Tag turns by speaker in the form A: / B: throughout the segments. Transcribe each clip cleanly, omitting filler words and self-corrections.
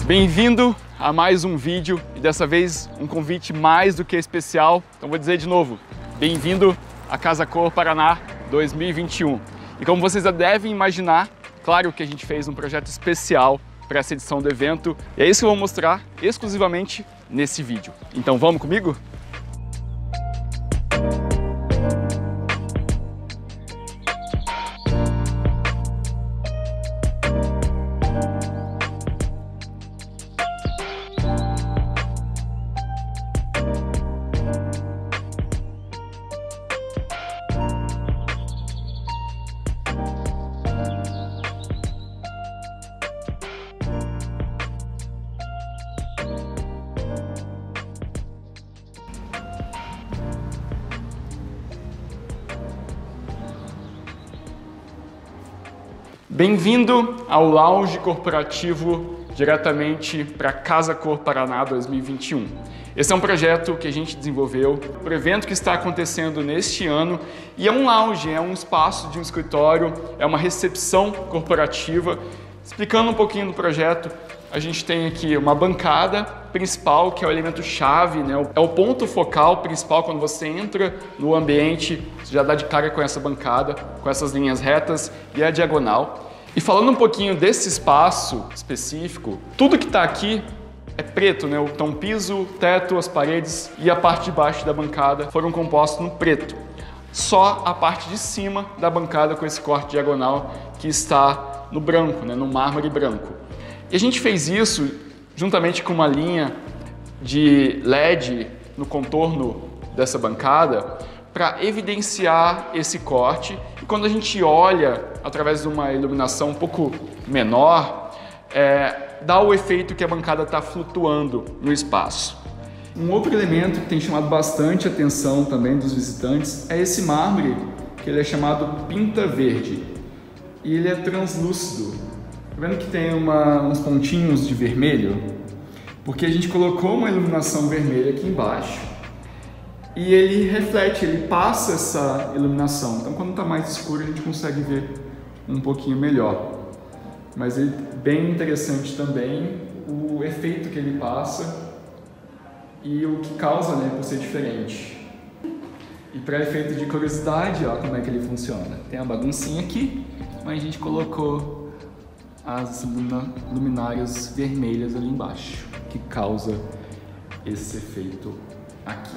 A: Bem-vindo a mais um vídeo e dessa vez um convite mais do que especial. Então vou dizer de novo, bem-vindo à Casa Cor Paraná 2021. E como vocês já devem imaginar, claro que a gente fez um projeto especial para essa edição do evento e é isso que eu vou mostrar exclusivamente nesse vídeo. Então vamos comigo? Bem-vindo ao Lounge Corporativo diretamente para Casa Cor Paraná 2021. Esse é um projeto que a gente desenvolveu para o evento que está acontecendo neste ano e é um lounge, é um espaço de um escritório, é uma recepção corporativa. Explicando um pouquinho do projeto, a gente tem aqui uma bancada principal, que é o elemento chave, né? É o ponto focal principal quando você entra no ambiente, você já dá de cara com essa bancada, com essas linhas retas e a diagonal. E falando um pouquinho desse espaço específico, tudo que está aqui é preto, né? Então o piso, teto, as paredes e a parte de baixo da bancada foram compostos no preto. Só a parte de cima da bancada com esse corte diagonal que está no branco, né? No mármore branco. E a gente fez isso juntamente com uma linha de LED no contorno dessa bancada para evidenciar esse corte. E quando a gente olha através de uma iluminação um pouco menor, dá o efeito que a bancada está flutuando no espaço. Um outro elemento que tem chamado bastante atenção também dos visitantes é esse mármore, que ele é chamado Pinta Verde. E ele é translúcido. Tá vendo que tem uns pontinhos de vermelho? Porque a gente colocou uma iluminação vermelha aqui embaixo e ele reflete, ele passa essa iluminação. Então quando está mais escuro a gente consegue ver um pouquinho melhor. Mas é bem interessante também o efeito que ele passa e o que causa, né, por ser diferente. E para efeito de curiosidade, ó, como é que ele funciona. Tem a baguncinha aqui, mas a gente colocou as luminárias vermelhas ali embaixo, que causa esse efeito aqui.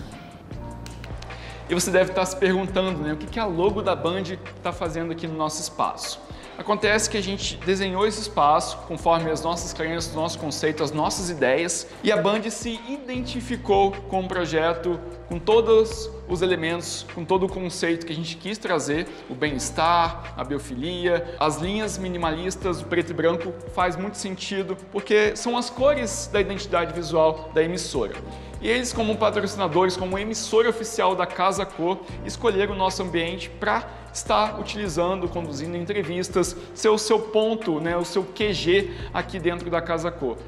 A: E você deve estar se perguntando, né, o que a logo da Band está fazendo aqui no nosso espaço. Acontece que a gente desenhou esse espaço conforme as nossas crenças, o nosso conceito, as nossas ideias, e a Band se identificou com o projeto, com todos os elementos, com todo o conceito que a gente quis trazer, o bem-estar, a biofilia, as linhas minimalistas, o preto e branco faz muito sentido, porque são as cores da identidade visual da emissora. E eles, como patrocinadores, como emissora oficial da Casa Cor, escolheram o nosso ambiente para estar utilizando, conduzindo entrevistas, ser o seu ponto, né, o seu QG aqui dentro da Casa Cor.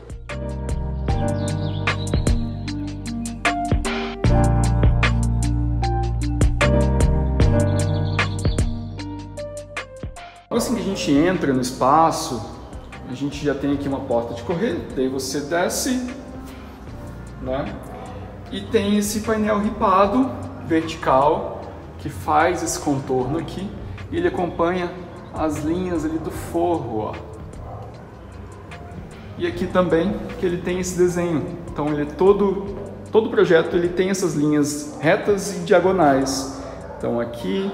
A: Assim que a gente entra no espaço, a gente já tem aqui uma porta de correr, daí você desce, né? E tem esse painel ripado vertical que faz esse contorno aqui e ele acompanha as linhas ali do forro, ó. E aqui também que ele tem esse desenho, então ele é todo o projeto ele tem essas linhas retas e diagonais. Então aqui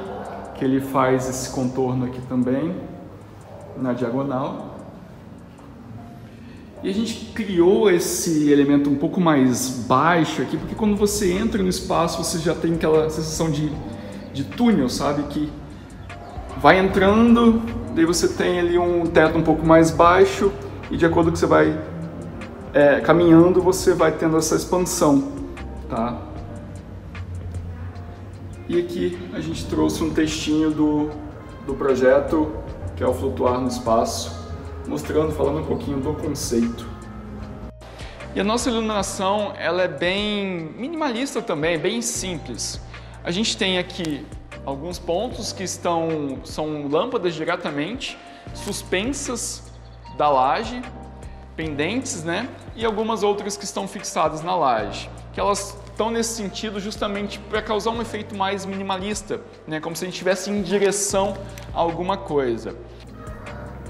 A: que ele faz esse contorno aqui também na diagonal. E a gente criou esse elemento um pouco mais baixo aqui, porque quando você entra no espaço, você já tem aquela sensação de túnel, sabe? Que vai entrando, daí você tem ali um teto um pouco mais baixo, e de acordo com que você vai caminhando, você vai tendo essa expansão, tá? E aqui a gente trouxe um textinho do projeto, que é o Flutuar no Espaço, falando um pouquinho do conceito. E a nossa iluminação, ela é bem minimalista também, bem simples. A gente tem aqui alguns pontos que são lâmpadas diretamente suspensas da laje pendentes, né? E algumas outras que estão fixadas na laje, que elas estão nesse sentido justamente para causar um efeito mais minimalista, né? Como se a gente estivesse em direção a alguma coisa.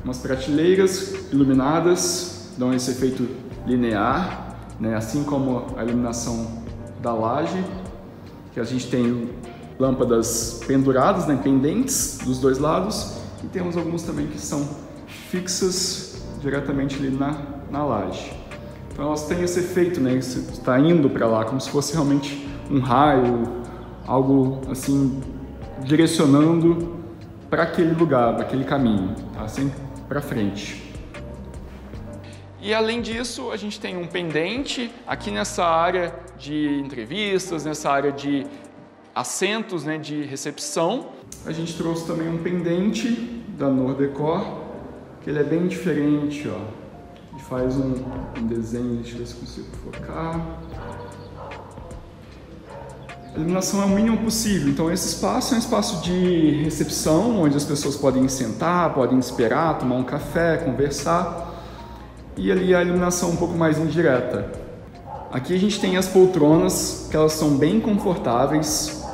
A: Umas prateleiras iluminadas dão esse efeito linear, né? Assim como a iluminação da laje, que a gente tem lâmpadas penduradas, né? Pendentes dos dois lados, e temos alguns também que são fixas diretamente ali na laje. Então elas têm esse efeito, né? Está indo para lá, como se fosse realmente um raio, algo assim, direcionando para aquele lugar, para aquele caminho, tá? Sempre para frente. E além disso, a gente tem um pendente aqui nessa área de entrevistas, nessa área de assentos, né, de recepção. A gente trouxe também um pendente da Nordecor, que ele é bem diferente, ó. A gente faz um desenho, deixa eu ver se consigo focar. A iluminação é o mínimo possível, então esse espaço é um espaço de recepção, onde as pessoas podem sentar, podem esperar, tomar um café, conversar. E ali a iluminação um pouco mais indireta. Aqui a gente tem as poltronas, que elas são bem confortáveis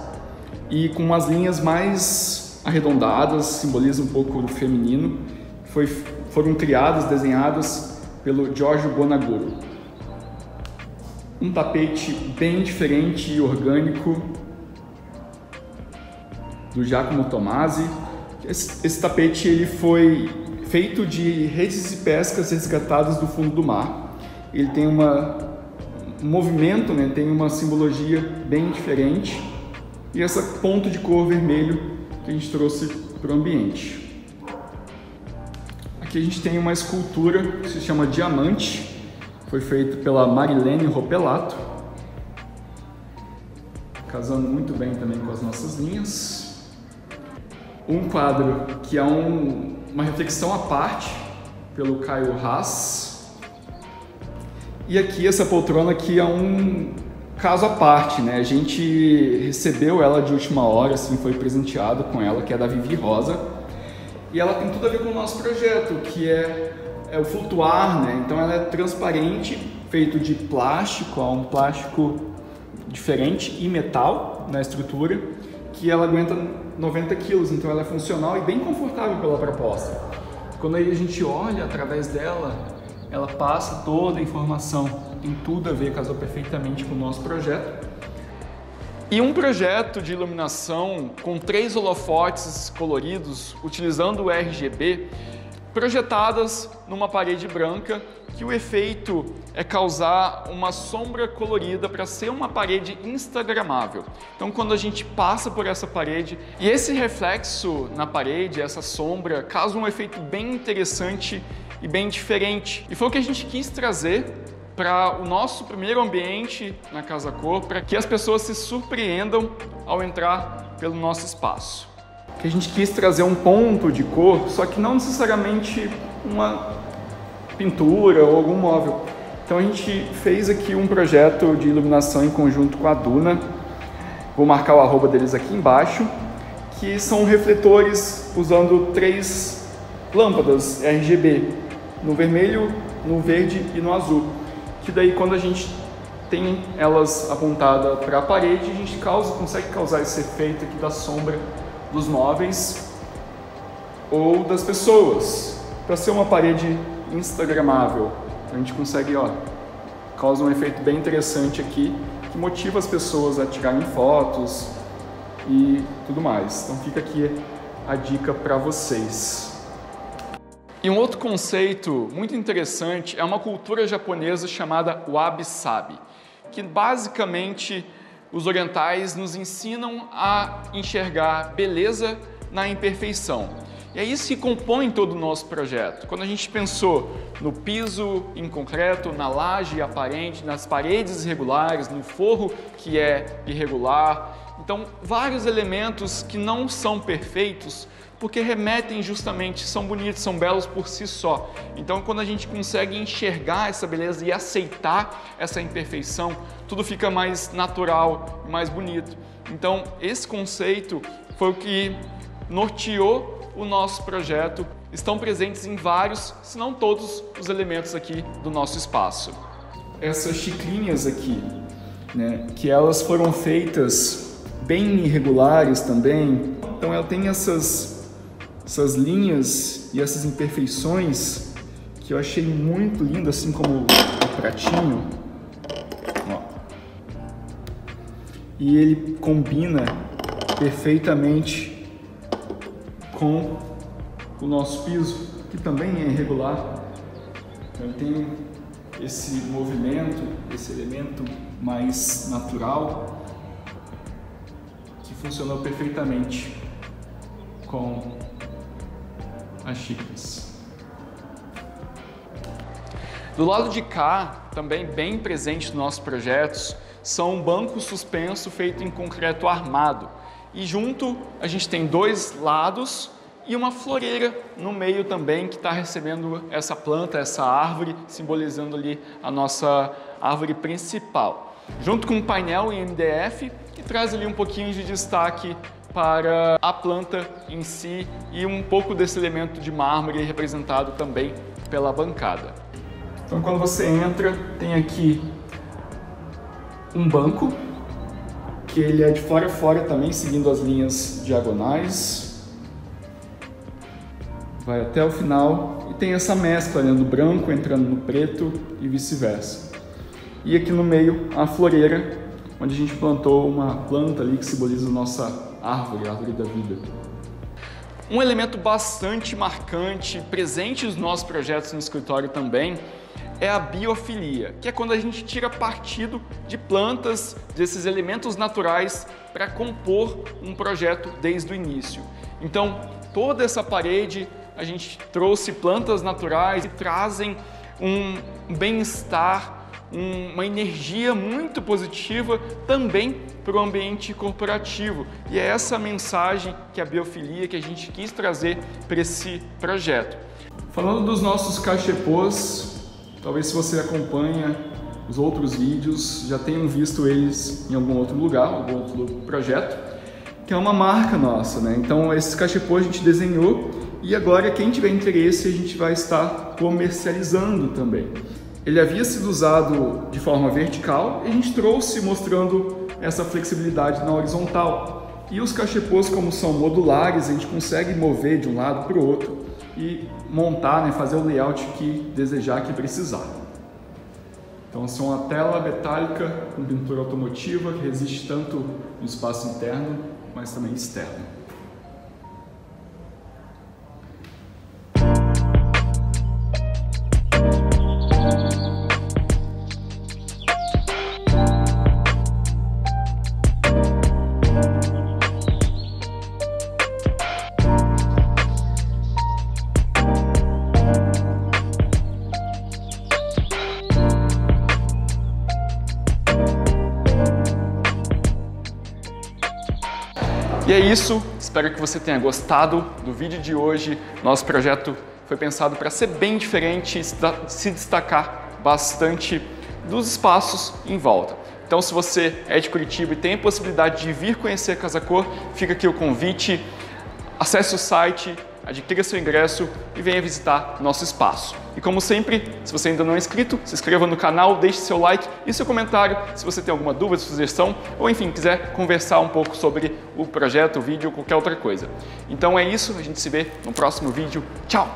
A: e com umas linhas mais arredondadas, simbolizam um pouco do feminino. Foram criadas, desenhadas pelo Giorgio Bonaguro. Um tapete bem diferente e orgânico do Giacomo Tomasi. Esse tapete ele foi feito de redes de pescas resgatadas do fundo do mar. Ele tem um movimento, né? Tem uma simbologia bem diferente, e esse ponto de cor vermelho que a gente trouxe para o ambiente. Aqui a gente tem uma escultura que se chama Diamante. Foi feito pela Marilene Ropelato, casando muito bem também com as nossas linhas. Um quadro que é uma reflexão à parte, pelo Caio Haas. E aqui essa poltrona que é um caso à parte, né? A gente recebeu ela de última hora, assim, foi presenteado com ela, que é da Vivi Rosa. E ela tem tudo a ver com o nosso projeto, que é o flutuar, né? Então ela é transparente, feito de plástico, um plástico diferente e metal na estrutura, que ela aguenta 90 quilos, então ela é funcional e bem confortável pela proposta. Quando aí a gente olha através dela, ela passa toda a informação, tem tudo a ver, casou perfeitamente com o nosso projeto. E um projeto de iluminação com 3 holofotes coloridos, utilizando o RGB, projetadas numa parede branca, que o efeito é causar uma sombra colorida para ser uma parede instagramável. Então quando a gente passa por essa parede, e esse reflexo na parede, essa sombra, causa um efeito bem interessante e bem diferente. E foi o que a gente quis trazer para o nosso primeiro ambiente na Casa Cor, para que as pessoas se surpreendam ao entrar pelo nosso espaço. Que a gente quis trazer um ponto de cor, só que não necessariamente uma pintura ou algum móvel. Então a gente fez aqui um projeto de iluminação em conjunto com a Duna. Vou marcar o arroba deles aqui embaixo, que são refletores usando 3 lâmpadas RGB, no vermelho, no verde e no azul. Que daí quando a gente tem elas apontadas para a parede, a gente consegue causar esse efeito aqui da sombra dos móveis ou das pessoas, para ser uma parede instagramável. A gente consegue, causa um efeito bem interessante aqui, que motiva as pessoas a tirarem fotos e tudo mais. Então fica aqui a dica para vocês. E um outro conceito muito interessante é uma cultura japonesa chamada wabi-sabi, que basicamente os orientais nos ensinam a enxergar beleza na imperfeição. E é isso que compõe todo o nosso projeto. Quando a gente pensou no piso em concreto, na laje aparente, nas paredes irregulares, no forro que é irregular, então vários elementos que não são perfeitos, porque remetem justamente, são bonitos, são belos por si só. Então quando a gente consegue enxergar essa beleza e aceitar essa imperfeição, tudo fica mais natural e mais bonito. Então esse conceito foi o que norteou o nosso projeto estão presentes em vários, se não todos, os elementos aqui do nosso espaço. Essas chiclinhas aqui, né, que elas foram feitas bem irregulares também, então ela tem essas linhas e essas imperfeições que eu achei muito lindo, assim como o pratinho. Ó. E ele combina perfeitamente com o nosso piso, que também é irregular. Então ele tem esse movimento, esse elemento mais natural, que funcionou perfeitamente com as xícaras. Do lado de cá, também bem presente nos nossos projetos, são um banco suspenso feito em concreto armado. E junto a gente tem dois lados e uma floreira no meio também que está recebendo essa planta, essa árvore, simbolizando ali a nossa árvore principal. Junto com um painel em MDF que traz ali um pouquinho de destaque para a planta em si e um pouco desse elemento de mármore representado também pela bancada. Então quando você entra, tem aqui um banco, que ele é de fora a fora também, seguindo as linhas diagonais. Vai até o final e tem essa mescla, né, do branco entrando no preto e vice-versa. E aqui no meio a floreira, onde a gente plantou uma planta ali que simboliza a nossa árvore, a árvore da vida. Um elemento bastante marcante, presente nos nossos projetos no escritório também, é a biofilia, que é quando a gente tira partido de plantas, desses elementos naturais, para compor um projeto desde o início. Então, toda essa parede, a gente trouxe plantas naturais e trazem um bem-estar, uma energia muito positiva também para o ambiente corporativo. E é essa mensagem que a biofilia que a gente quis trazer para esse projeto. Falando dos nossos cachepôs, talvez se você acompanha os outros vídeos, já tenham visto eles em algum outro lugar, algum outro projeto, que é uma marca nossa, né? Então esses cachepôs a gente desenhou e agora quem tiver interesse a gente vai estar comercializando também. Ele havia sido usado de forma vertical e a gente trouxe mostrando essa flexibilidade na horizontal. E os cachepôs, como são modulares, a gente consegue mover de um lado para o outro e montar, né, fazer o layout que desejar, que precisar. Então são uma tela metálica com pintura automotiva que resiste tanto no espaço interno, mas também externo. E é isso, espero que você tenha gostado do vídeo de hoje. Nosso projeto foi pensado para ser bem diferente e se destacar bastante dos espaços em volta. Então, se você é de Curitiba e tem a possibilidade de vir conhecer a Casa Cor, fica aqui o convite, acesse o site, adquira seu ingresso e venha visitar nosso espaço. E como sempre, se você ainda não é inscrito, se inscreva no canal, deixe seu like e seu comentário se você tem alguma dúvida, sugestão ou enfim, quiser conversar um pouco sobre o projeto, o vídeo ou qualquer outra coisa. Então é isso, a gente se vê no próximo vídeo. Tchau!